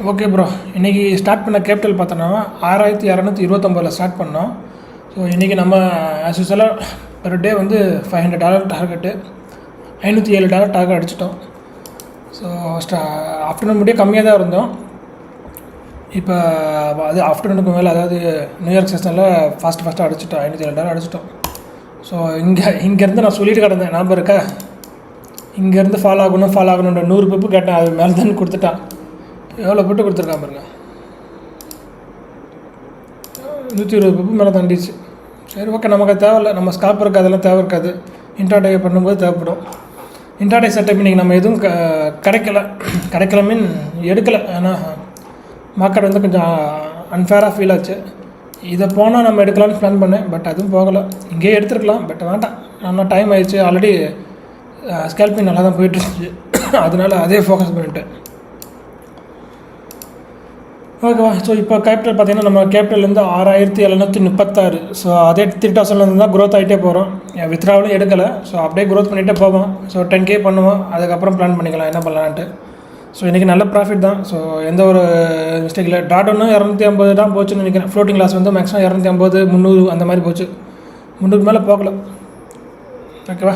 Okay bro, இன்றைக்கி start பண்ண capital பார்த்தோன்னா 6229 ஸ்டார்ட் பண்ணோம். ஸோ இன்றைக்கி நம்ம ஆஸ் யூஸ்வலாக பெர் டே வந்து $500 டார்கெட்டு, $507 டார்கெட் அடிச்சிட்டோம். ஸோ ஆஃப்டர்நூன் முடிய கம்மியாக தான் இருந்தோம். இப்போ அது ஆஃப்டர்நூனுக்கு மேலே, அதாவது நியூயார்க் செஷனில் ஃபாஸ்ட்டாக அடிச்சிட்டோம், $507 அடிச்சிட்டோம். ஸோ இங்கேருந்து நான் சொல்லிட்டு கிடந்தேன், ஞாபகம் இருக்கா? இங்கேருந்து ஃபாலோ ஆகணுன்ற 100 பிப்பு கேட்டேன், அது மேலே தான் கொடுத்துட்டான். எவ்வளோ போட்டு கொடுத்துருக்கான் பாருங்க, 120 பிப்பு மேலே தண்டிச்சு. சரி, ஓகே, நமக்கு அது தேவையில்லை, நம்ம ஸ்காப்பருக்கு அதெல்லாம் தேவை இருக்காது. இன்ட்ராடே பண்ணும்போது தேவைப்படும். இன்ட்ராடே செட்டப் இன்றைக்கி நம்ம எதுவும் கிடைக்கல மீன் எடுக்கலை. ஏன்னா மார்க்கெட் வந்து கொஞ்சம் அன்ஃபேராக ஃபீல் ஆச்சு. இதை போனால் நம்ம எடுக்கலான்னு பிளான் பண்ணேன், பட் அதுவும் போகலை. இங்கேயே எடுத்துருக்கலாம், பட் வேண்டாம், ஆனால் டைம் ஆயிடுச்சு. ஆல்ரெடி ஸ்கேல்பிங் நல்லா தான் போயிட்டுருந்துச்சு, அதனால அதே ஃபோக்கஸ் பண்ணிட்டேன். ஓகேவா? ஸோ இப்போ கேபிட்டல் பார்த்திங்கன்னா, நம்ம கேபிட்டல்லேருந்து 6736. ஸோ அதே 3000 தான் க்ரோத் ஆகிட்டே போகிறோம். வித்ராவலும் எடுக்கலை. ஸோ அப்படியே க்ரோத் பண்ணிகிட்டே போவோம். ஸோ 10K பண்ணுவோம், அதுக்கப்புறம் பிளான் பண்ணிக்கலாம் என்ன பண்ணலான்ட்டு. ஸோ இன்றைக்கி நல்ல ப்ராஃபிட் தான். ஸோ எந்த ஒரு மிஸ்டேக் இல்லை. டாட் ஒன்று 250 தான் போச்சுன்னு நினைக்கிறேன். ஃப்ளோட்டிங் லாஸ் வந்து மேக்ஸிமம் 250, 300 அந்த மாதிரி போச்சு. 300 மேலே போகலை. ஓகேவா?